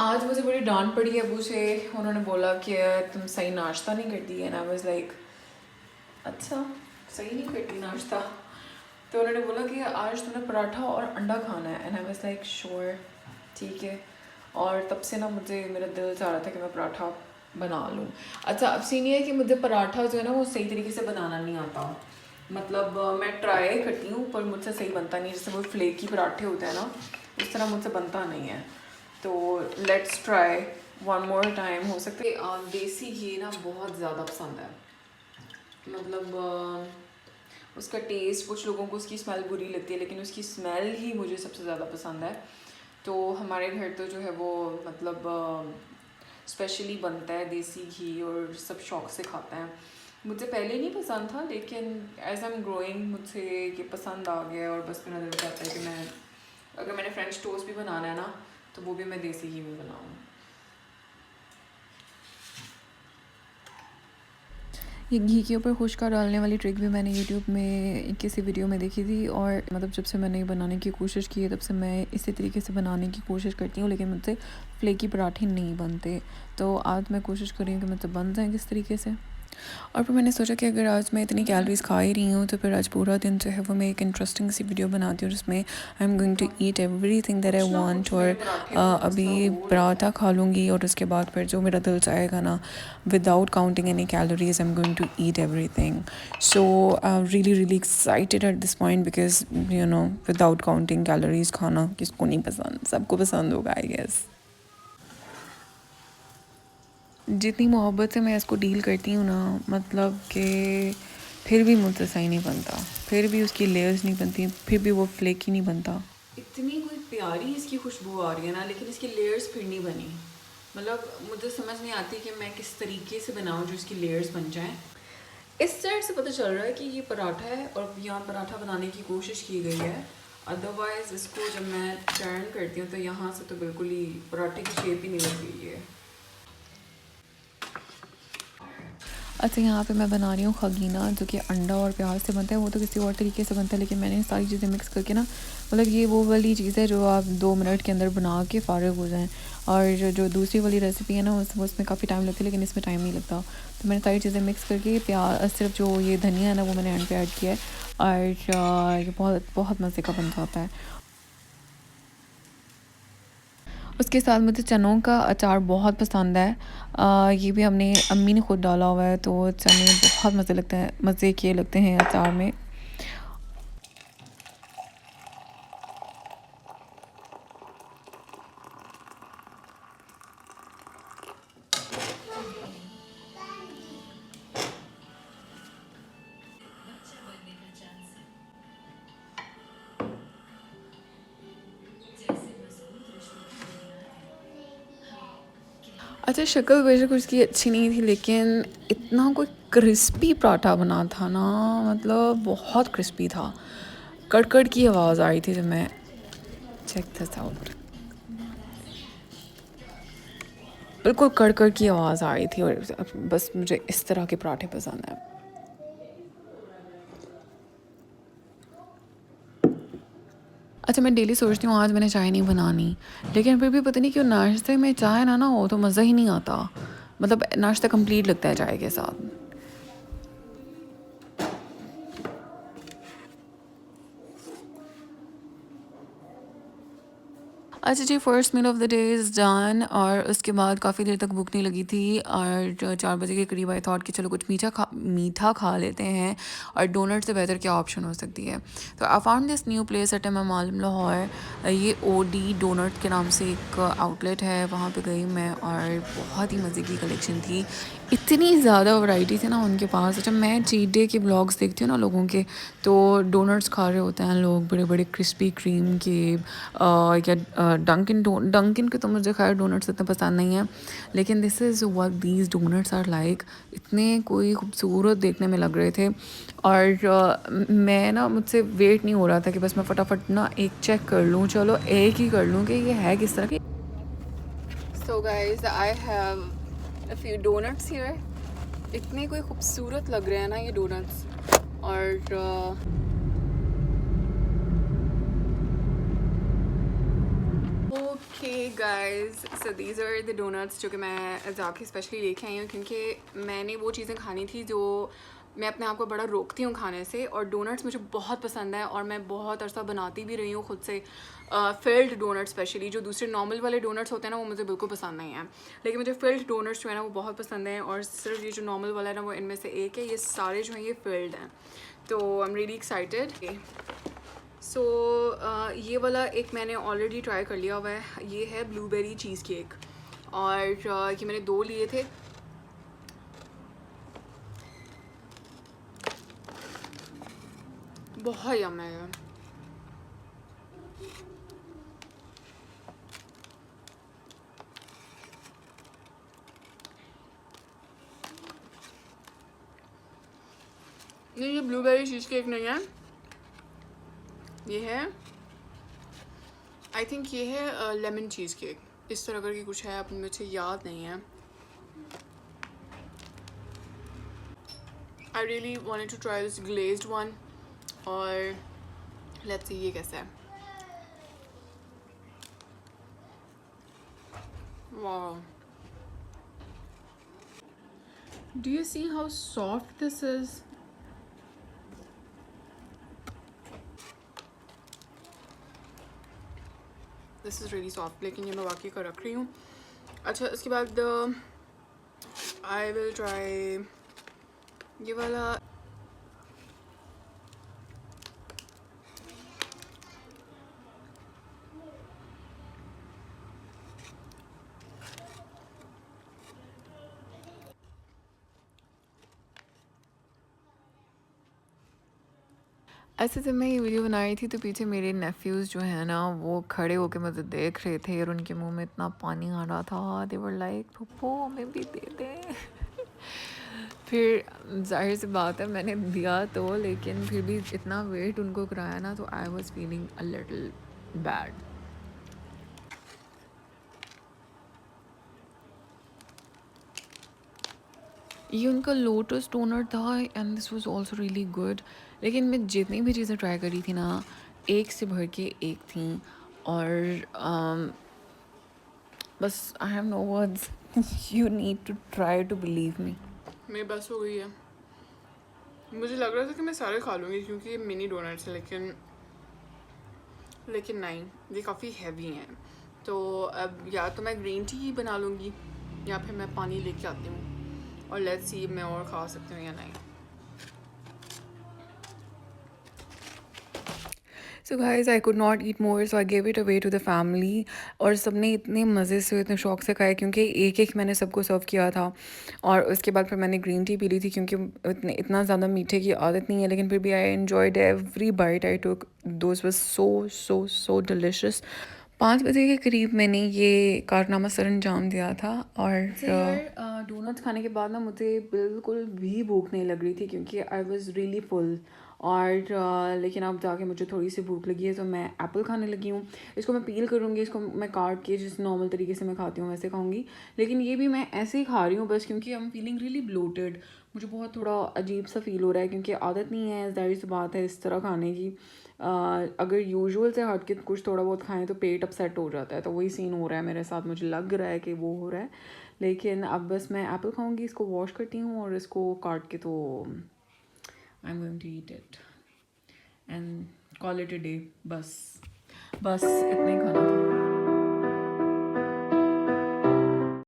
आज मुझे बड़ी डांट पड़ी अबू से। उन्होंने बोला कि तुम सही नाश्ता नहीं करती है। एंड आई वाज लाइक अच्छा सही नहीं करती नाश्ता। तो उन्होंने बोला कि आज तुमने पराठा और अंडा खाना है। And I was like sure ठीक है। और तब से ना मुझे मेरा दिल चाह रहा था कि मैं पराठा बना लूँ। अच्छा अब सीन ये है कि मुझे पराठा जो है ना वो सही तरीके से बनाना नहीं आता। मतलब मैं ट्राई करती हूँ पर मुझसे सही बनता नहीं। जैसे वो फ्लेकी पराठे होते हैं ना उस तरह मुझसे बनता नहीं है। तो let's try one more time. हो सकता है देसी घी ना बहुत ज़्यादा पसंद है। मतलब उसका टेस्ट, कुछ लोगों को उसकी स्मेल बुरी लगती है लेकिन उसकी स्मेल ही मुझे सबसे ज़्यादा पसंद है। तो हमारे घर तो जो है वो मतलब स्पेशली बनता है देसी घी और सब शौक़ से खाते हैं। मुझे पहले नहीं पसंद था लेकिन एज आई एम ग्रोइंग मुझे ये पसंद आ गया और बस मेरा दिल चाहता है कि मैं अगर मैंने फ्रेंच टोस्ट भी बनाना है ना तो वो भी मैं देसी घी में बनाऊँ। ये घी के ऊपर खुशका डालने वाली ट्रिक भी मैंने यूट्यूब में किसी वीडियो में देखी थी और मतलब जब से मैंने बनाने की कोशिश की है तब से मैं इसी तरीके से बनाने की कोशिश करती हूँ लेकिन मुझसे फ्लेकी पराठे नहीं बनते। तो आज मैं कोशिश कर रही हूँ कि मुझसे बन जाएँ किस तरीके से। और फिर मैंने सोचा कि अगर आज मैं इतनी कैलोरीज़ खा ही रही हूँ तो फिर आज पूरा दिन जो है वो मैं एक इंटरेस्टिंग सी वीडियो बनाती हूँ जिसमें I am going to eat everything that I want. और अभी पराठा खा लूँगी और उसके बाद फिर जो मेरा दिल चाहेगा ना without counting any calories I am going to eat everything. So really really excited at this point because you know without counting calories खाना किसको नहीं पसंद, सबको पसंद होगा आई गेस। जितनी मोहब्बत से मैं इसको डील करती हूँ ना मतलब कि फिर भी मुझसे सही नहीं बनता, फिर भी उसकी लेयर्स नहीं बनती, फिर भी वो फ्लेकी नहीं बनता। इतनी कोई प्यारी इसकी खुशबू आ रही है ना लेकिन इसकी लेयर्स फिर नहीं बनी। मतलब मुझे समझ नहीं आती कि मैं किस तरीके से बनाऊँ जो इसकी लेयर्स बन जाएँ। इस साइड से पता चल रहा है कि ये पराठा है और यहाँ पराठा बनाने की कोशिश की गई है। अदरवाइज़ इसको जब मैं टर्न करती हूँ तो यहाँ से तो बिल्कुल ही पराठे की शेप ही नहीं लग रही है। अच्छा यहाँ पे मैं बना रही हूँ खगीना जो कि अंडा और प्याज से बनता है। वो तो किसी और तरीके से बनता है लेकिन मैंने सारी चीज़ें मिक्स करके ना मतलब ये वो वाली चीज़ है जो आप 2 मिनट के अंदर बना के फ़ारिग हो जाएं। और जो दूसरी वाली रेसिपी है ना उसमें काफ़ी टाइम लगता है लेकिन इसमें टाइम नहीं लगता। तो मैंने सारी चीज़ें मिक्स करके प्याज सिर्फ जो ये धनिया है ना वो मैंने एंड पे ऐड किया है और ये बहुत बहुत मज़े का बन जाता है। उसके साथ मुझे चनों का अचार बहुत पसंद है। ये भी हमने अम्मी ने खुद डाला हुआ है तो चने बहुत मज़े लगते हैं, मज़े के लगते हैं अचार में। अच्छा शक्ल बेशक उसकी अच्छी नहीं थी लेकिन इतना कोई क्रिस्पी पराठा बना था ना, मतलब बहुत क्रिस्पी था। कड़कड़ की आवाज़ आई थी जब मैं चेक दिस आउट, बिल्कुल कड़कड़ की आवाज़ आ रही थी। और बस मुझे इस तरह के पराठे पसंद हैं। अच्छा मैं डेली सोचती हूँ आज मैंने चाय नहीं बनानी लेकिन फिर भी पता नहीं क्यों नाश्ते में चाय ना हो तो मज़ा ही नहीं आता। मतलब नाश्ता कंप्लीट लगता है चाय के साथ। अच्छा जी first meal of the day is done और उसके बाद काफ़ी देर तक भूख नहीं लगी थी और 4 बजे के करीब आई थॉट कि चलो कुछ मीठा खा लेते हैं और डोनट से बेहतर क्या ऑप्शन हो सकती है। तो I found this new place at M Alam Lahore. ये ओडी डोनट के नाम से एक आउटलेट है, वहाँ पे गई मैं और बहुत ही मज़े की कलेक्शन थी। इतनी ज़्यादा वैरायटी थी ना उनके पास। अच्छा, मैं चीट डे के ब्लॉग्स देखती हूँ ना लोगों के, तो डोनट्स खा रहे होते हैं लोग बड़े बड़े क्रिस्पी क्रीम के, या डंकिन के तो मुझे खैर डोनट्स इतने पसंद नहीं हैं, लेकिन this is what these donuts are like. इतने कोई खूबसूरत देखने में लग रहे थे, और मैं ना, मुझसे वेट नहीं हो रहा था कि बस मैं फटाफट ना एक चेक कर लूँ, चलो एक ही कर लूँ कि ये है किस तरह की। So guys, I have a few donuts here. इतने कोई खूबसूरत लग रहे हैं ना ये डोनट्स। और okay guys, so these are the donuts जो कि मैं जाके स्पेशली लेके आई हूँ, क्योंकि मैंने वो चीज़ें खानी थी जो मैं अपने आप को बड़ा रोकती हूँ खाने से, और डोनट्स मुझे बहुत पसंद है और मैं बहुत अरसा बनाती भी रही हूँ खुद से। फिल्ड डोनट स्पेशली, जो दूसरे नॉर्मल वाले डोनट्स होते हैं ना वो मुझे बिल्कुल पसंद नहीं है, लेकिन मुझे फिल्ड डोनट्स जो है ना वो बहुत पसंद हैं। और सिर्फ ये जो नॉर्मल वाला है ना वो इनमें से एक है, ये सारे जो हैं ये फिल्ड हैं, तो आई एम रियली एक्साइटेड। सो ये वाला एक मैंने ऑलरेडी ट्राई कर लिया हुआ है, ये है ब्लूबेरी चीज़ केक, और ये मैंने 2 लिए थे। बहुत यम है। नहीं, ये ब्लूबेरी चीज़ केक नहीं है, ये है, आई थिंक ये है लेमन चीज़ केक, इस तरह करके कुछ है, अब मुझे याद नहीं है। I really wanted to try this glazed one, और लेट्स सी ये कैसा है। वाह, do you see how soft this is? This is really soft, लेकिन ये मैं बाकी का रख रही हूँ। अच्छा, इसके बाद आई विल ट्राई ये वाला। ऐसे जब मैं ये वीडियो बना रही थी तो पीछे मेरे नेफ्यूज़ जो हैं ना वो खड़े होके मुझे देख रहे थे, और उनके मुंह में इतना पानी आ रहा था। दे वर लाइक, पप्पू हमें भी दे दें। फिर जाहिर सी बात है मैंने दिया तो, लेकिन फिर भी इतना वेट उनको कराया ना, तो I was feeling a little bad. ये उनका लोटस टोनर था, and this was also really good. लेकिन मैं जितनी भी चीज़ें ट्राई करी थी ना, एक से भर के एक थी, और बस I have no words. You need to try to believe me. मेरी बस हो गई है। मुझे लग रहा था कि मैं सारे खा लूँगी क्योंकि ये मिनी डोनट्स है, लेकिन नहीं, ये काफ़ी हैवी हैं। तो अब या तो मैं ग्रीन टी ही बना लूँगी, या फिर मैं पानी लेके आती हूँ, और लेट्स सी मैं और खा सकती हूँ या नहीं। So guys, I could not eat more, so I gave it away to the family. और सबने इतने मज़े से, इतने शौक से खाए, क्योंकि एक एक मैंने सबको सर्व किया था। और उसके बाद फिर मैंने ग्रीन टी पी ली थी, क्योंकि इतना ज़्यादा मीठे की आदत नहीं है, लेकिन फिर भी I enjoyed every bite I took. Those was so so so delicious. 5 बजे के करीब मैंने ये कारनामा सर अंजाम दिया था, और डोनट्स खाने के बाद ना मुझे बिल्कुल भी भूख नहीं लग रही थी, क्योंकि आई वाज रियली फुल। और लेकिन अब जाके मुझे थोड़ी सी भूख लगी है, तो मैं एप्पल खाने लगी हूँ। इसको मैं पील करूँगी, इसको मैं काट के जिस नॉर्मल तरीके से मैं खाती हूँ वैसे खाऊँगी, लेकिन ये भी मैं ऐसे ही खा रही हूँ बस, क्योंकि I am feeling really bloated. मुझे बहुत थोड़ा अजीब सा फील हो रहा है, क्योंकि आदत नहीं है, ज़ाहिर सी बात है, इस तरह खाने की। अगर यूजुअल से हट के कुछ थोड़ा बहुत खाएं तो पेट अपसेट हो जाता है, तो वही सीन हो रहा है मेरे साथ, मुझे लग रहा है कि वो हो रहा है। लेकिन अब बस मैं एप्पल खाऊंगी, इसको वॉश करती हूँ और इसको काट के, तो I am going to eat it and call it a day. बस इतना ही खाना था।